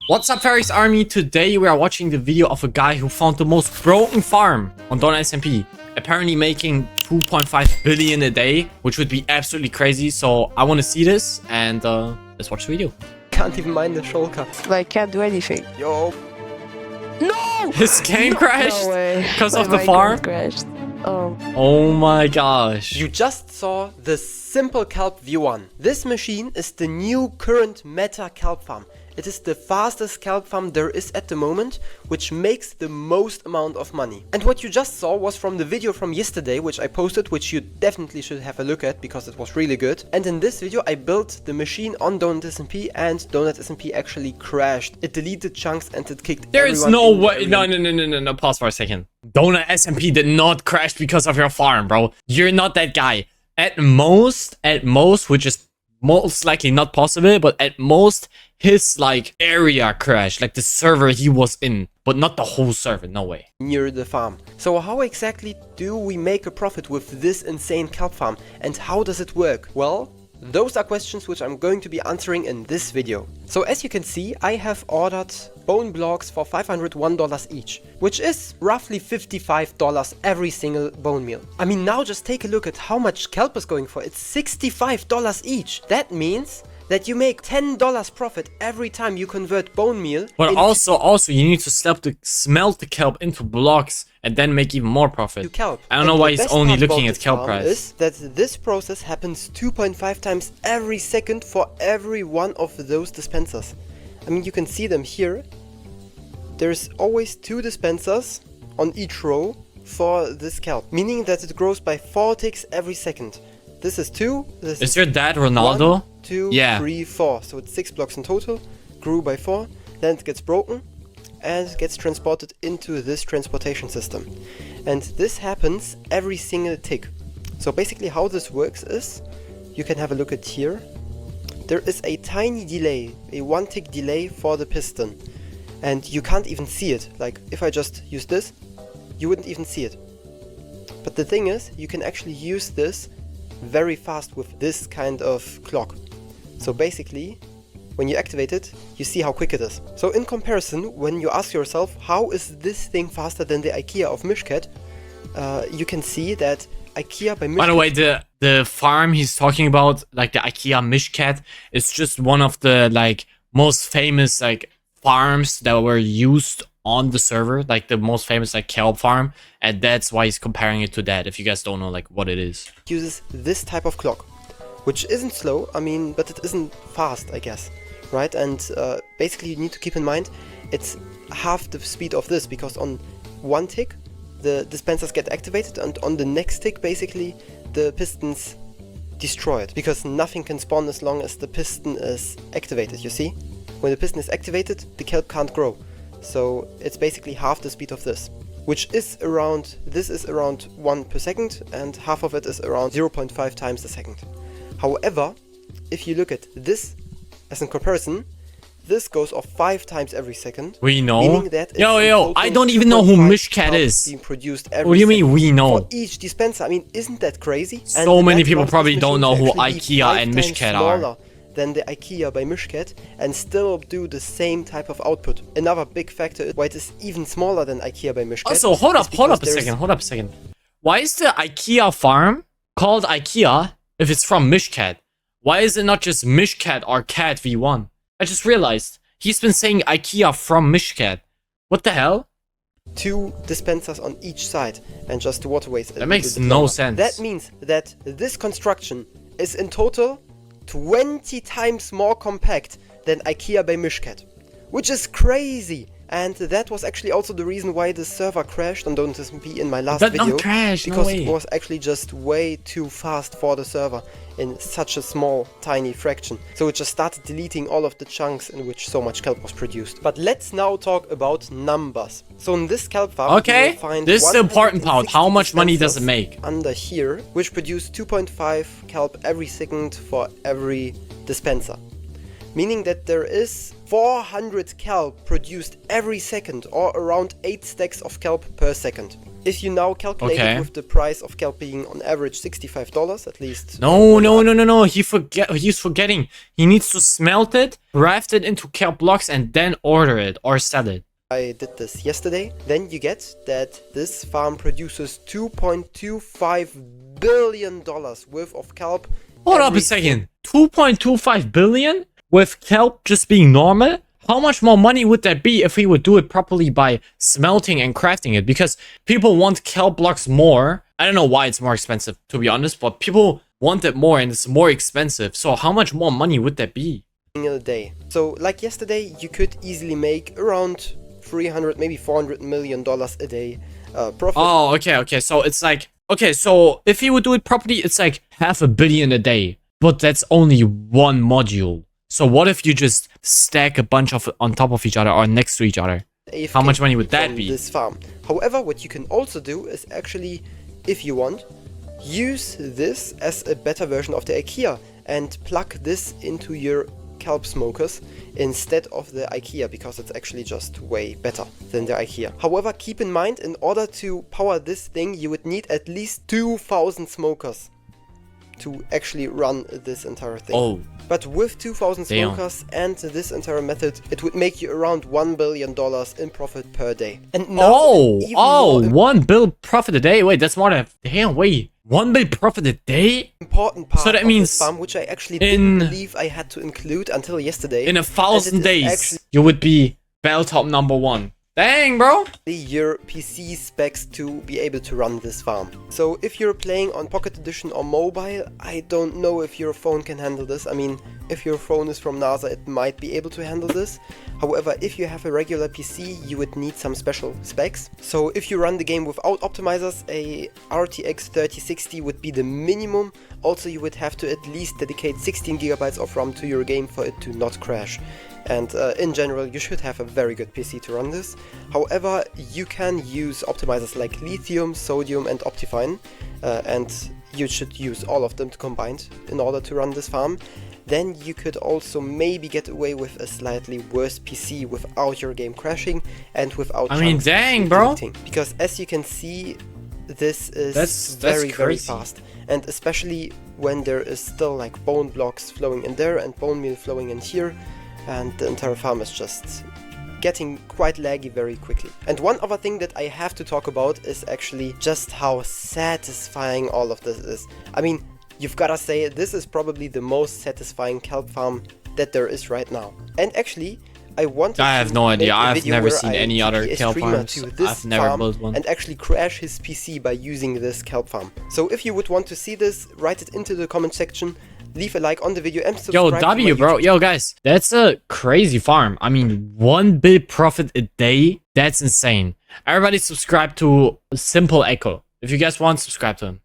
What's up, Farex Army? Today we are watching the video of a guy who found the most broken farm on donutsmp. Apparently making 2.5 billion a day, which would be absolutely crazy. So I want to see this and let's watch the video. Can't even mine the shulker. I can't do anything. Yo. No! His game crashed because of the My farm. crashed. Oh. Oh my gosh. You just saw the simple kelp V1. This machine is the new current meta kelp farm. It is the fastest kelp farm there is at the moment, which makes the most amount of money. And what you just saw was from the video from yesterday, which I posted, which you definitely should have a look at because it was really good. And in this video I built the machine on donutsmp and donutsmp actually crashed. It deleted chunks and it kicked There is no way. No. Pause for a second. Donutsmp did not crash because of your farm, bro. You're not that guy. At most, which is most likely not possible, but at most his like area crashed, like the server he was in, but not the whole server. No way. Near the farm. So how exactly do we make a profit with this insane kelp farm, and how does it work? Well, those are questions which I'm going to be answering in this video. So as you can see, I have ordered bone blocks for $501 each, which is roughly $55 every single bone meal. I mean, now just take a look at how much kelp is going for. It's $65 each. That means that you make $10 profit every time you convert bone meal. But also you need to smelt the kelp into blocks and then make even more profit. Kelp. I don't know why he's only looking at kelp price. Is that this process happens 2.5 times every second for every one of those dispensers. I mean, you can see them here. There's always 2 dispensers on each row for this kelp, meaning that it grows by 4 ticks every second. This is 2. This is your dad Ronaldo? 1, 2, 3, 4. So it's 6 blocks in total. Grew by 4. Then it gets broken and gets transported into this transportation system. And this happens every single tick. So basically how this works is, you can have a look at here. There is a tiny delay, a 1 tick delay for the piston. And you can't even see it. Like if I just use this, you wouldn't even see it. But the thing is, you can actually use this very fast with this kind of clock. So basically, when you activate it, you see how quick it is. So in comparison, when you ask yourself, how is this thing faster than the IKEA of Mishkat, you can see that IKEA by Mishkat... By the way, the farm he's talking about, like the IKEA Mishkat, is just one of the like most famous like farms that were used on the server, like the most famous like kelp farm, and that's why he's comparing it to that, if you guys don't know like what it is. Uses this type of clock, which isn't slow, I mean, but it isn't fast, I guess, right? And basically you need to keep in mind it's half the speed of this, because on 1 tick the dispensers get activated, and on the next tick basically the pistons destroyed, because nothing can spawn as long as the piston is activated. You see, when the piston is activated, the kelp can't grow. So it's basically half the speed of this, which is around, this is around 1 per second, and half of it is around 0.5 times a second. However, if you look at this as in comparison, this goes off 5 times every second. We know. Meaning that Yo, I don't even know who Mishkat is. Being produced every what do you mean we know? For each dispenser. I mean, isn't that crazy? So many people probably don't know who IKEA and Mishkat are. Than the IKEA by Mishkat, and still do the same type of output. Another big factor is why it is even smaller than IKEA by Mishkat. Also, hold up a second. Why is the IKEA farm called IKEA if it's from Mishkat? Why is it not just Mishkat or Cat V1? I just realized he's been saying IKEA from Mishkat. What the hell? 2 dispensers on each side and just the waterways. That makes no sense. That means that this construction is in total 20 times more compact than IKEA by Mishkat, which is crazy. And that was actually also the reason why the server crashed on donutsmp in my last video. Not crash, because no way. It was actually just way too fast for the server in such a small, tiny fraction. So it just started deleting all of the chunks in which so much kelp was produced. But let's now talk about numbers. So in this kelp farm, okay, this is the important part. How much money does it make? Under here, which produce 2.5 kelp every second for every dispenser. meaning that there is 400 kelp produced every second, or around 8 stacks of kelp per second. If you now calculate it with the price of kelp being on average $65, at least. No. He's forgetting. He needs to smelt it, craft it into kelp blocks, and then order it or sell it. I did this yesterday. Then you get that this farm produces $2.25 billion worth of kelp. Hold up a second. 2.25 billion with kelp just being normal? How much more money would that be if we would do it properly by smelting and crafting it? Because people want kelp blocks more. I don't know why it's more expensive, to be honest, but people want it more and it's more expensive. So how much more money would that be? In a day. So like yesterday, you could easily make around 300, maybe $400 million a day profit. Oh, okay. So it's like, okay, so if you would do it properly, it's like $500 million a day. But that's only one module. So what if you just stack a bunch of on top of each other or next to each other? How much money would that be? This farm. However, what you can also do is actually, if you want, use this as a better version of the IKEA and plug this into your kelp smokers instead of the IKEA, because it's actually just way better than the IKEA. However, keep in mind, in order to power this thing, you would need at least 2,000 smokers to actually run this entire thing. Oh. But with 2,000 smokers and this entire method, it would make you around $1 billion in profit per day. And now, $1 billion profit a day? Wait, that's more than... Damn, wait. $1 billion profit a day? Important part so that of means this farm, which I actually didn't believe I had to include until yesterday. In 1,000 days, you would be Belltop #1. Dang, bro. Your PC specs to be able to run this farm. So if you're playing on Pocket Edition or mobile, I don't know if your phone can handle this. I mean, if your phone is from NASA, it might be able to handle this. However, if you have a regular PC, you would need some special specs. So if you run the game without optimizers, a RTX 3060 would be the minimum. Also, you would have to at least dedicate 16 GB of RAM to your game for it to not crash. And in general, you should have a very good PC to run this. However, you can use optimizers like lithium, sodium and Optifine, and you should use all of them combined in order to run this farm. Then you could also maybe get away with a slightly worse PC without your game crashing and without... I mean, dang, bro! Because as you can see, this is very fast. And especially when there is still like bone blocks flowing in there and bone meal flowing in here, and the entire farm is just getting quite laggy very quickly. And one other thing that I have to talk about is actually just how satisfying all of this is. I mean, you've gotta say, this is probably the most satisfying kelp farm that there is right now. And actually, I have no idea. I've never seen any other kelp farms. I've never built one. And actually crash his PC by using this kelp farm. So if you would want to see this, write it into the comment section. Leave a like on the video and subscribe. Yo, W, bro. Yo, guys, that's a crazy farm. I mean, $1 billion profit a day. That's insane. Everybody subscribe to Simple Echo. If you guys want, subscribe to him.